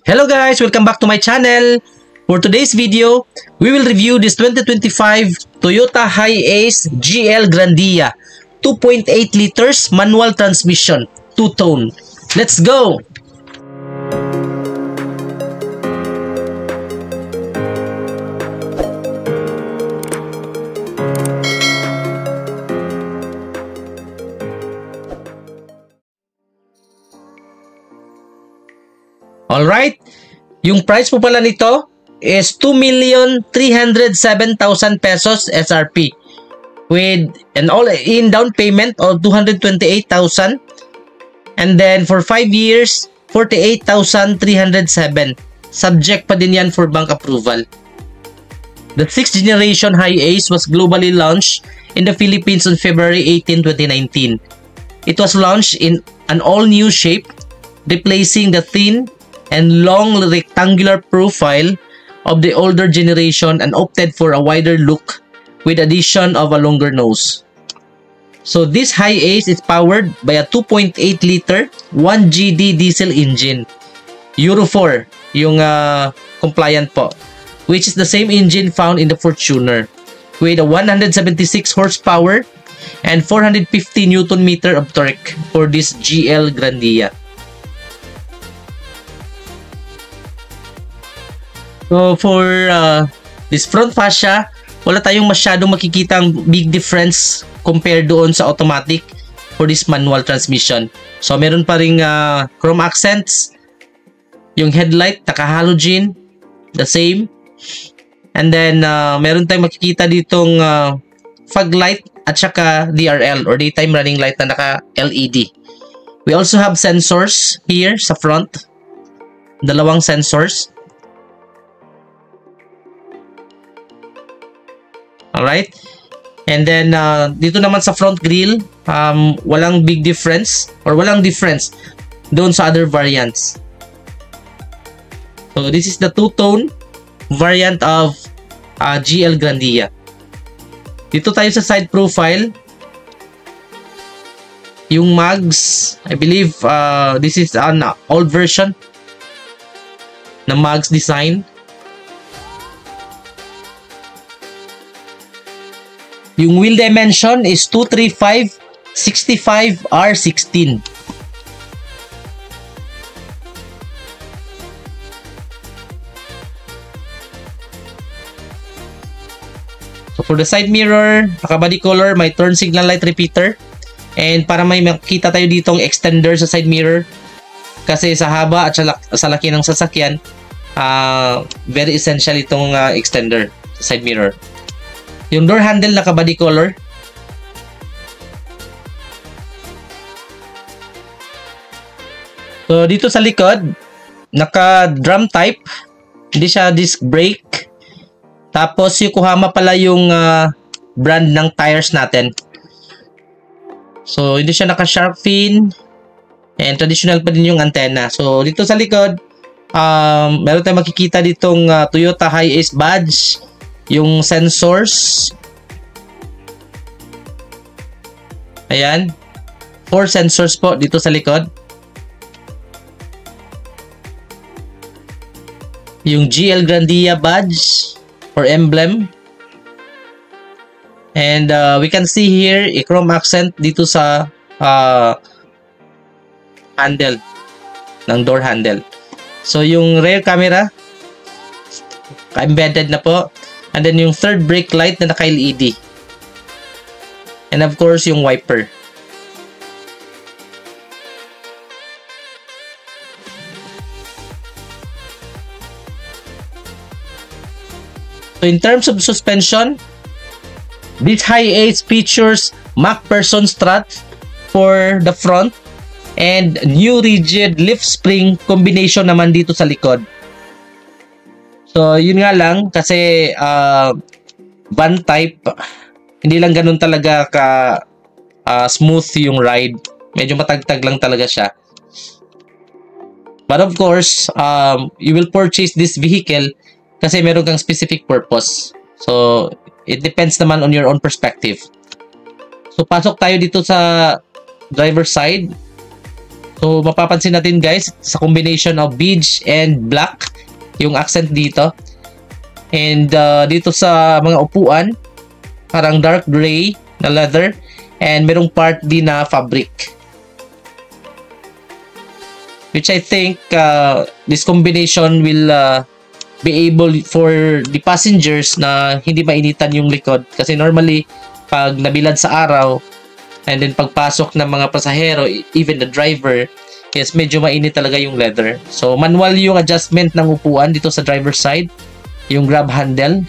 Hello guys, welcome back to my channel. For today's video, we will review this 2025 Toyota Hiace GL Grandia 2.8 liters manual transmission, two-tone. Let's go! Alright, yung price po pala nito is 2,307,000 pesos SRP with an all-in down payment of 228,000, and then for 5 years 48,307. Subject pa din yan for bank approval. The 6th generation Hiace was globally launched in the Philippines on February 18, 2019. It was launched in an all-new shape, replacing the thin and long rectangular profile of the older generation and opted for a wider look with addition of a longer nose. So this Hiace is powered by a 2.8 liter 1GD diesel engine. Euro 4 yung compliant po, which is the same engine found in the Fortuner, with a 176 horsepower and 450 Newton meter of torque for this GL Grandia. So for this front fascia, wala tayong masyadong makikitang big difference compared doon sa automatic for this manual transmission. So meron pa ring chrome accents, yung headlight naka-halogen, the same. And then meron tayong makikita ditong fog light at saka DRL or daytime running light na naka-LED. We also have sensors here sa front, dalawang sensors. Alright, and then dito naman sa front grille, walang big difference or walang difference doon sa other variants. So this is the two-tone variant of GL Grandia. Dito tayo sa side profile, yung mags, I believe this is an old version na mags design. Yung wheel dimension is 235/65R16. So for the side mirror, naka-body color, may turn signal light repeater. And para may makita tayo ditong extender sa side mirror, kasi sa haba at sa laki ng sasakyan, very essential itong extender sa side mirror. Yung door handle naka-body color. So dito sa likod, naka-drum type, hindi siya disc brake. Tapos Yokohama pala yung brand ng tires natin. So hindi siya naka-shark fin, and traditional pa din yung antenna. So dito sa likod, meron tayong makikita ditong Toyota Hiace badge, yung sensors. Ayan, 4 sensors po dito sa likod. Yung GL Grandia badge or emblem. And we can see here a chrome accent dito sa handle ng door handle. So yung rear camera embedded na po. And then yung third brake light na naka-LED. And of course, yung wiper. So in terms of suspension, this Hiace features MacPherson struts for the front and new rigid lift spring combination naman dito sa likod. So, yun nga lang, kasi van type, hindi lang ganun talaga ka smooth yung ride. Medyo matagtag lang talaga siya. But of course, you will purchase this vehicle kasi meron kang specific purpose. So, it depends naman on your own perspective. So, pasok tayo dito sa driver side. So mapapansin natin guys sa combination of beige and black yung accent dito. And dito sa mga upuan, parang dark gray na leather and merong part din na fabric. Which I think this combination will be able for the passengers na hindi mainitan yung likod. Kasi normally, pag nabilad sa araw, and then pagpasok ng mga pasahero, even the driver, yes, medyo mainit talaga yung leather. So, manual yung adjustment ng upuan dito sa driver's side. Yung grab handle.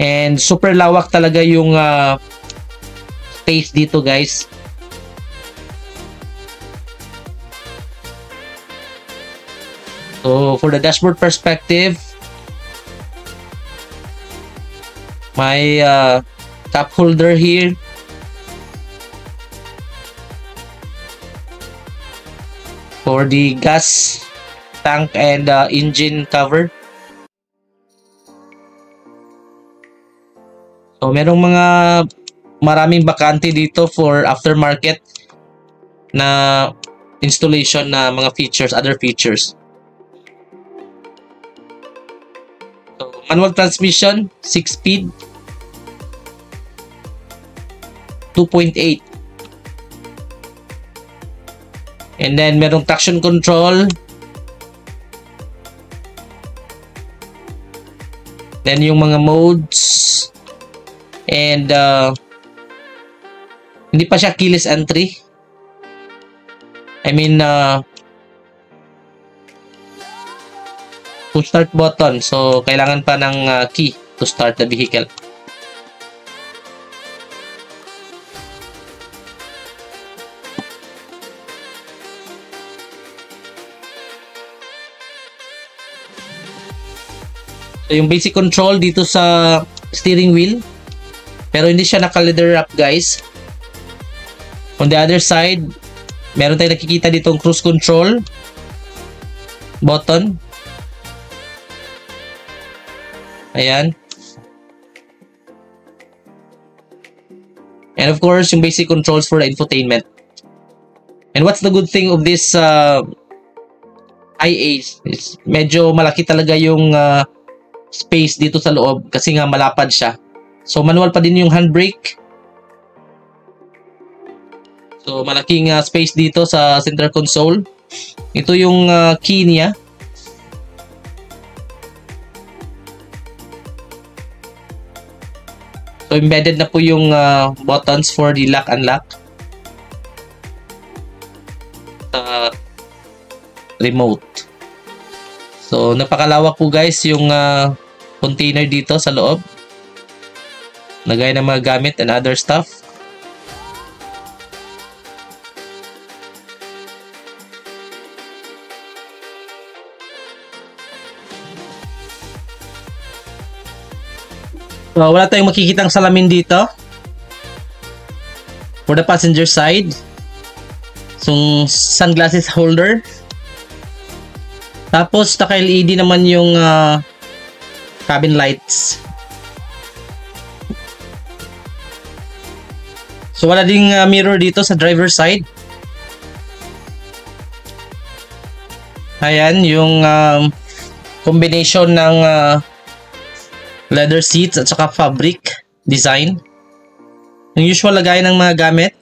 And super lawak talaga yung space dito guys. So, for the dashboard perspective, may cup holder here. For the gas tank and engine cover. So, merong maraming bakante dito for aftermarket na installation na mga features, other features. Manual transmission, 6-speed, 2.8. And then merong traction control. Then yung mga modes. And hindi pa siya keyless entry. I mean push start button. So, kailangan pa ng key to start the vehicle. So, yung basic control dito sa steering wheel. Pero hindi siya naka-leather wrap, guys. On the other side, meron tayong nakikita ditong cruise control button. Ayan. And of course, yung basic controls for the infotainment. And what's the good thing of this IA? Is medyo malaki talaga yung space dito sa loob kasi nga malapad siya. So, manual pa din yung handbrake. So, malaking space dito sa center console. Ito yung key niya. So, embedded na po yung buttons for the lock and unlock sa remote. So, napakalawak po guys yung container dito sa loob. Lagay ng mga gamit and other stuff. So, wala tayong makikitang salamin dito. For the passenger side. So, sunglasses holder. Tapos, naka-LED naman yung cabin lights. So, wala ding mirror dito sa driver side. Ayan, yung combination ng leather seats at saka fabric design. Yung usual lagay ng mga gamit.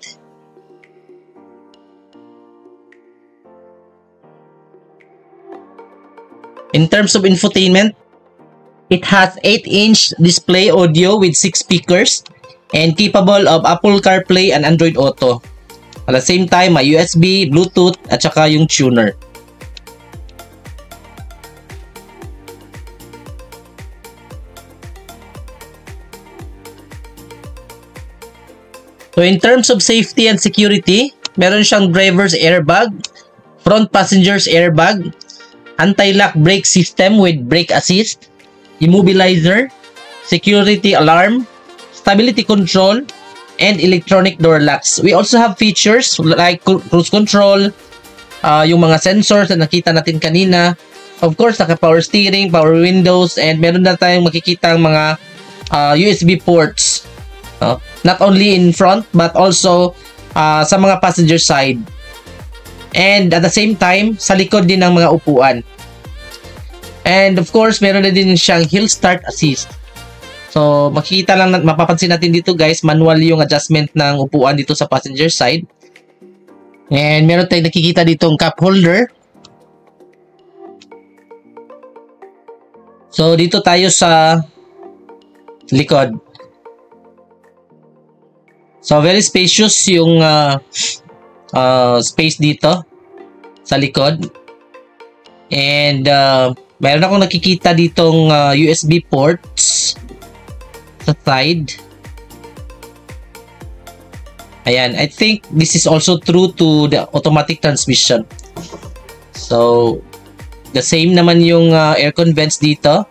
In terms of infotainment, it has 8-inch display audio with 6 speakers and capable of Apple CarPlay and Android Auto. At the same time, may USB, Bluetooth at saka yung tuner. So in terms of safety and security, meron siyang driver's airbag, front passenger's airbag, anti-lock brake system with brake assist, immobilizer, security alarm, stability control, and electronic door locks. We also have features like cruise control, yung mga sensors na nakita natin kanina. Of course, naka-power steering, power windows, and meron na tayong makikita mga USB ports. Not only in front but also sa mga passenger side. And at the same time, sa likod din ng mga upuan. And of course, meron na din siyang hill start assist. So, makikita lang, mapapansin natin dito guys, manual yung adjustment ng upuan dito sa passenger side. And meron tayong nakikita dito ang cup holder. So, dito tayo sa likod. So, very spacious yung space dito sa likod. And meron akong nakikita ditong USB ports sa side. Ayan, I think this is also true to the automatic transmission. So, the same naman yung aircon vents dito.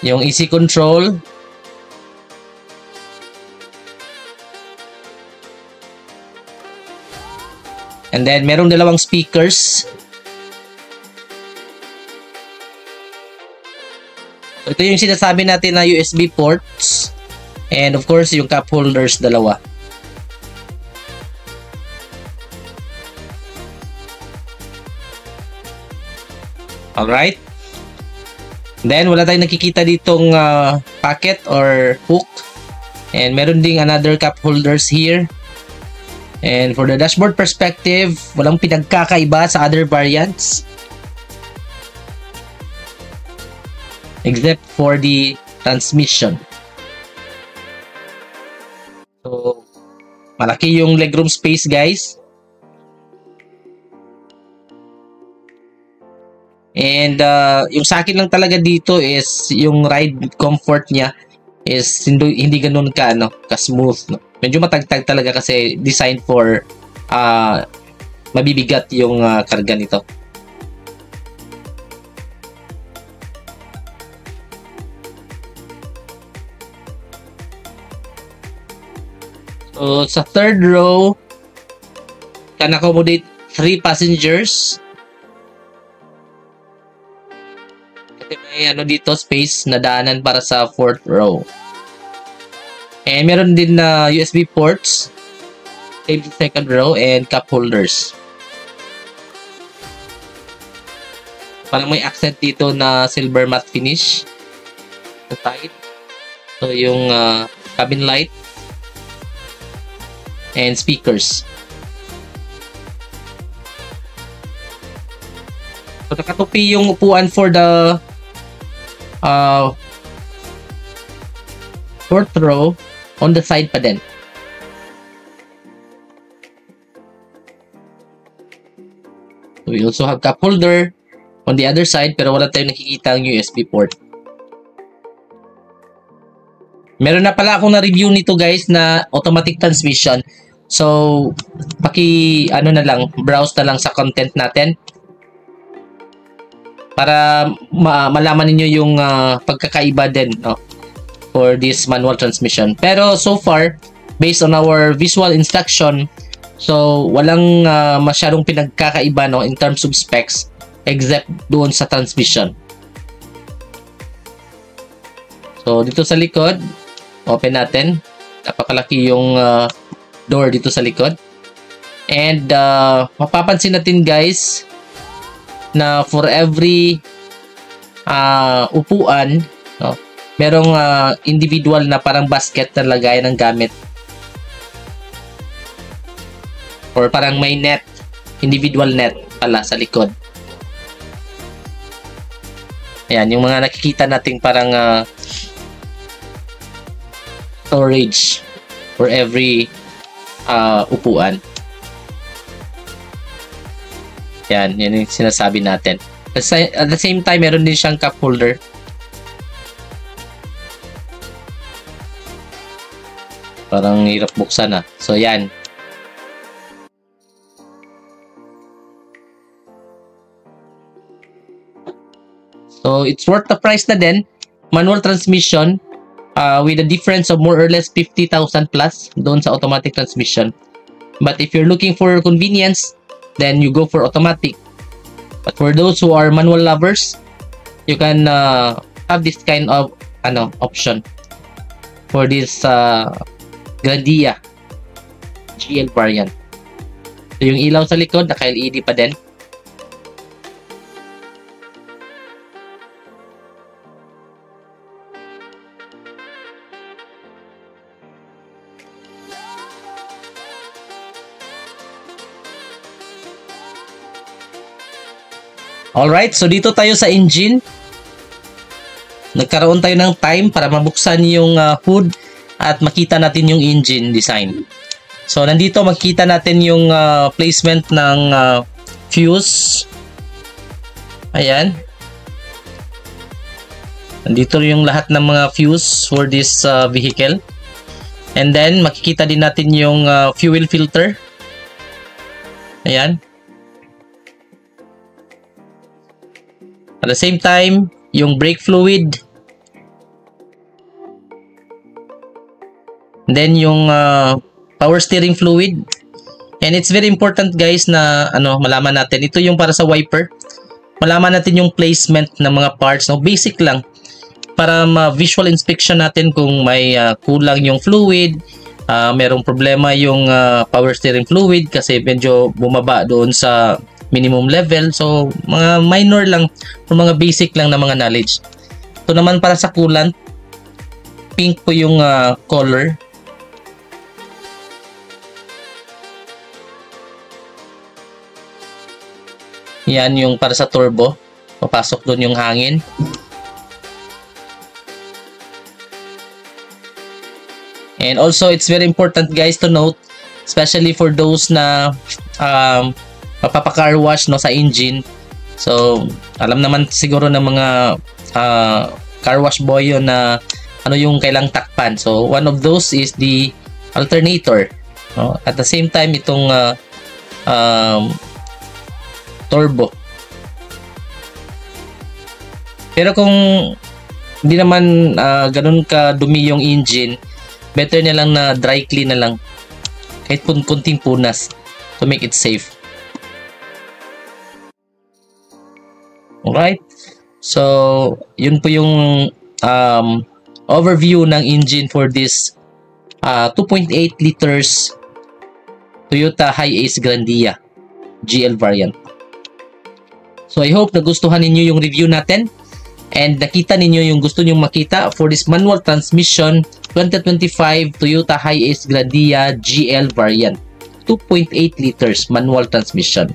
Yung easy control. And then, merong dalawang speakers. So, ito yung sinasabi natin na USB ports. And of course, yung cup holders, dalawa. Alright. Then, wala tayong nakikita ditong pocket or hook. And meron ding another cup holders here. And for the dashboard perspective, walang pinagkakaiba sa other variants. Except for the transmission. So, malaki yung legroom space guys. And yung sa akin lang talaga dito is yung ride comfort niya is hindi ganun ka smooth. No? Medyo matagtag talaga kasi designed for mabibigat yung karga nito. So, sa third row, can accommodate 3 passengers. Kasi may dito, space na daanan para sa fourth row. And meron din na USB ports, same sa second row, and cup holders. Parang may accent dito na silver matte finish sa side. So, yung cabin light. And speakers. So, nakatupi yung upuan for the fourth row on the side pa din. So, we also have cup holder on the other side pero wala tayong nakikita ang USB port. Meron na pala akong na-review nito guys na automatic transmission. So, na lang, browse na lang sa content natin para malaman niyo yung pagkakaiba din for this manual transmission. Pero so far, based on our visual instruction, so walang masyadong pinagkakaiba in terms of specs except doon sa transmission. So, dito sa likod, open natin. Napakalaki yung door dito sa likod. And mapapansin natin guys na for every upuan, merong individual na parang basket na lagayan ng gamit. Or parang may net, individual net pala sa likod. Ayan, yung mga nakikita nating parang storage for every upuan. Yan yung sinasabi natin. At the same time, meron din siyang cup holder. Parang hirap buksan So, yan. So, it's worth the price na din. Manual transmission. With a difference of more or less 50,000 plus doon sa automatic transmission. But if you're looking for convenience, then you go for automatic. But for those who are manual lovers, you can have this kind of option for this Grandia GL variant. So, yung ilaw sa likod, naka-LED pa din. Alright, so dito tayo sa engine. Nagkaroon tayo ng time para mabuksan yung hood at makita natin yung engine design. So, nandito makita natin yung placement ng fuse. Ayan. Nandito yung lahat ng mga fuse for this vehicle. And then, makikita din natin yung fuel filter. Ayan. At the same time, yung brake fluid. And then yung power steering fluid. And it's very important guys na malaman natin. Ito yung para sa wiper. Malaman natin yung placement ng mga parts. No? Basic lang. Para ma-visual inspection natin kung may kulang yung fluid. Merong problema yung power steering fluid kasi medyo bumaba doon sa minimum level. So, mga minor lang o mga basic lang na mga knowledge. Ito naman para sa coolant. Pink po yung color. Yan yung para sa turbo. Papasok doon yung hangin. And also, it's very important guys to note, especially for those na magpapa-car wash sa engine. So, alam naman siguro ng mga car wash boy yun na ano yung kailang takpan. So, one of those is the alternator. No? At the same time, itong turbo. Pero kung hindi naman ganun ka dumi yung engine, better na lang na dry clean na lang. Kahit kunting punas to make it safe. Alright. So, yun po yung overview ng engine for this 2.8 liters Toyota Hiace Grandia GL variant. So, I hope nagustuhan ninyo yung review natin and nakita ninyo yung gusto nyong makita for this manual transmission 2025 Toyota Hiace Grandia GL variant. 2.8 liters manual transmission.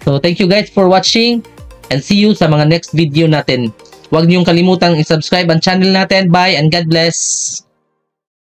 So, thank you guys for watching and see you sa mga next video natin. Huwag niyong kalimutang i-subscribe ang channel natin. Bye and God bless!